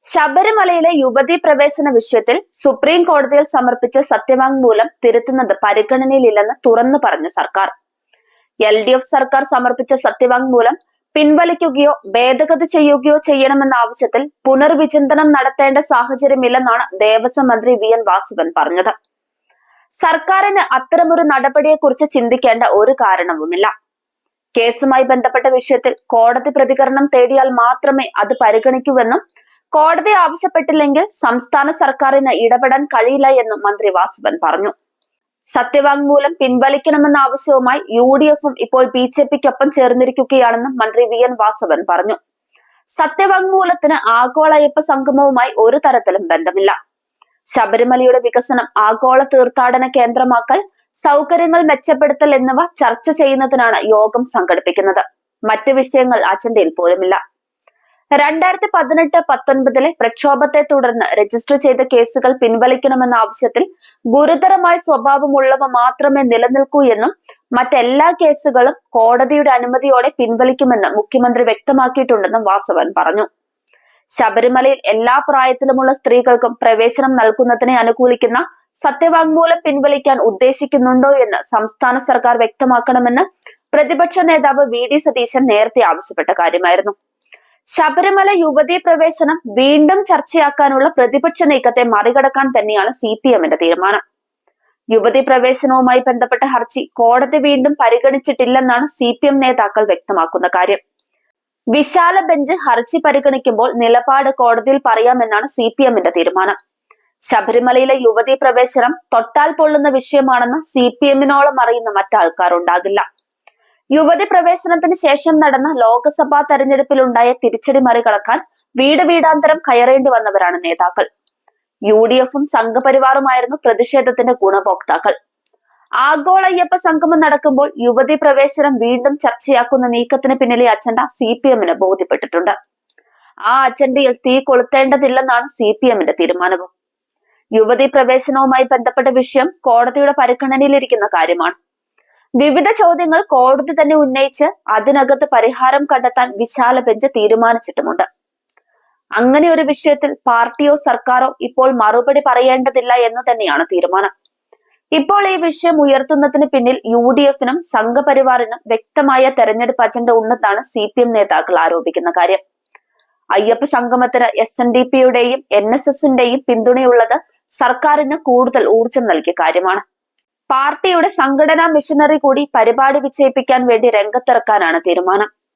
ശബരിമലയിലെ യുവതീ പ്രവേശന വിഷയത്തിൽ സുപ്രീം കോടതിയിൽ സമർപ്പിച്ച സത്യവാങ്മൂലം തിരുത്തുന്നത് പരിഗണനയിലില്ലെന്ന് തുറന്നു പറഞ്ഞ സർക്കാർ. LDF സർക്കാർ സമർപ്പിച്ച സത്യവാങ്മൂലം പിൻവലിക്കുകയോ ഭേദഗതി ചെയ്യുകയോ ചെയ്യണമെന്ന ആവശ്യത്തിൽ പുനർവിചിന്തനം നടത്തേണ്ട സാഹചര്യമില്ലെന്നാണ് ദേവസ്വം മന്ത്രി VN വാസവൻ പറഞ്ഞത്. സർക്കാരിന് അത്തരമൊരു നടപടിയെക്കുറിച്ച് ചിന്തിക്കേണ്ട ഒരു കാരണവുമില്ല. കേസുമായി ബന്ധപ്പെട്ട വിഷയത്തിൽ കോടതി പ്രതികരണം തേടിയാൽ മാത്രമേ അത് പരിഗണിക്കൂവെന്നും കോടതി ആവശ്യപ്പെട്ടില്ലെങ്കിൽ സംസ്ഥാന സർക്കാരിന് ഇടപെടാൻ കഴിയില്ല എന്നും മന്ത്രി വാസവൻ പറഞ്ഞു. സത്യവാങ്മൂലം പിൻവലിക്കണമെന്ന ആവശ്യവുമായി UDFും ഇപ്പോൾ BJPക്കൊപ്പം ചേർന്നിരിക്കുകയാണെന്നും മന്ത്രി VN വാസവൻ പറഞ്ഞു. സത്യവാങ്മൂലത്തിന് ആഗോള അയ്യപ്പ സംഗമവുമായി ഒരു തരത്തിലും ബന്ധമില്ല. ശബരിമലയുടെ വികസനം, ആഗോള തീർത്ഥാടന കേന്ദ്രമാക്കൽ, സൗകര്യങ്ങൾ മെച്ചപ്പെടുത്തൽ എന്നിവ ചർച്ച ചെയ്യുന്നതിനാണ് യോഗം സംഘടിപ്പിക്കുന്നത്. മറ്റ് വിഷയങ്ങൾ അജണ്ടയിൽ പോലുമില്ല. 2018-19 പ്രക്ഷോഭത്തെ തുടർന്ന് രജിസ്റ്റർ ചെയ്ത കേസുകൾ പിൻവലിക്കണമെന്ന ആവശ്യത്തിൽ ഗുരുതരമായ സ്വഭാവമുള്ളവ മാത്രമേ നിലനിൽക്കൂ എന്നും മറ്റെല്ലാ കേസുകളും കോടതിയുടെ അനുമതിയോടെ പിൻവലിക്കുമെന്ന് മുഖ്യമന്ത്രി വ്യക്തമാക്കിയിട്ടുണ്ടെന്നും വാസവൻ പറഞ്ഞു. ശബരിമലയിൽ എല്ലാ പ്രായത്തിലുമുള്ള സ്ത്രീകൾക്കും പ്രവേശനം നൽകുന്നതിനെ അനുകൂലിക്കുന്ന സത്യവാങ്മൂലം പിൻവലിക്കാൻ ഉദ്ദേശിക്കുന്നുണ്ടോ എന്ന് സംസ്ഥാന സർക്കാർ വ്യക്തമാക്കണമെന്ന് പ്രതിപക്ഷ നേതാവ് VD സതീശൻ നേരത്തെ ആവശ്യപ്പെട്ട കാര്യമായിരുന്നു. ശബരിമല യുവതീ പ്രവേശനം വീണ്ടും ചർച്ചയാക്കാനുള്ള പ്രതിപക്ഷ നീക്കത്തെ മറികടക്കാൻ തന്നെയാണ് CPMന്റെ തീരുമാനം. യുവതീ പ്രവേശനവുമായി ബന്ധപ്പെട്ട ഹർജി കോടതി വീണ്ടും പരിഗണിച്ചിട്ടില്ലെന്നാണ് CPM നേതാക്കൾ വ്യക്തമാക്കുന്ന കാര്യം. വിശാല ബെഞ്ച് ഹർജി പരിഗണിക്കുമ്പോൾ നിലപാട് കോടതിയിൽ പറയാമെന്നാണ് CPMന്റെ തീരുമാനം. ശബരിമലയിലെ യുവതീ പ്രവേശനം തൊട്ടാൽ പൊള്ളുന്ന വിഷയമാണെന്ന് CPMനോളം അറിയുന്ന മറ്റാൾക്കാർ ഉണ്ടാകില്ല. യുവതി പ്രവേശനത്തിന് ശേഷം നടന്ന ലോക്സഭാ തെരഞ്ഞെടുപ്പിലുണ്ടായ തിരിച്ചടി മറികടക്കാൻ വീട് വീടാന്തരം കയറേണ്ടി വന്നവരാണ് നേതാക്കൾ. UDFും സംഘപരിവാറുമായിരുന്നു പ്രതിഷേധത്തിന്റെ ഗുണഭോക്താക്കൾ. ആഗോള അയ്യപ്പ സംഗമം നടക്കുമ്പോൾ യുവതി പ്രവേശനം വീണ്ടും ചർച്ചയാക്കുന്ന നീക്കത്തിന് പിന്നിലെ അജണ്ട CPMന് ബോധ്യപ്പെട്ടിട്ടുണ്ട്. ആ അജണ്ടയിൽ തീ കൊളുത്തേണ്ടതില്ലെന്നാണ് CPMന്റെ തീരുമാനവും. യുവതി പ്രവേശനവുമായി ബന്ധപ്പെട്ട വിഷയം കോടതിയുടെ പരിഗണനയിലിരിക്കുന്ന കാര്യമാണ്. വിവിധ ചോദ്യങ്ങൾ കോടതി തന്നെ ഉന്നയിച്ച് അതിനകത്ത് പരിഹാരം കണ്ടെത്താൻ വിശാല ബെഞ്ച് തീരുമാനിച്ചിട്ടുമുണ്ട്. അങ്ങനെ ഒരു വിഷയത്തിൽ പാർട്ടിയോ സർക്കാരോ ഇപ്പോൾ മറുപടി പറയേണ്ടതില്ല എന്ന് തന്നെയാണ് തീരുമാനം. ഇപ്പോൾ ഈ വിഷയം ഉയർത്തുന്നതിന് പിന്നിൽ UDFനും സംഘപരിവാറിനും വ്യക്തമായ തെരഞ്ഞെടുപ്പ് അജണ്ട ഉണ്ടെന്നാണ് CPM നേതാക്കൾ ആരോപിക്കുന്ന കാര്യം. അയ്യപ്പ സംഗമത്തിന് SNDPയുടെയും NSSന്റെയും പിന്തുണയുള്ളത് സർക്കാരിന് കൂടുതൽ ഊർജം നൽകിയ കാര്യമാണ്. പാർട്ടിയുടെ സംഘടനാ മിഷനറി കൂടി പരിപാടി വിജയിപ്പിക്കാൻ വേണ്ടി രംഗത്തിറക്കാനാണ് തീരുമാനം.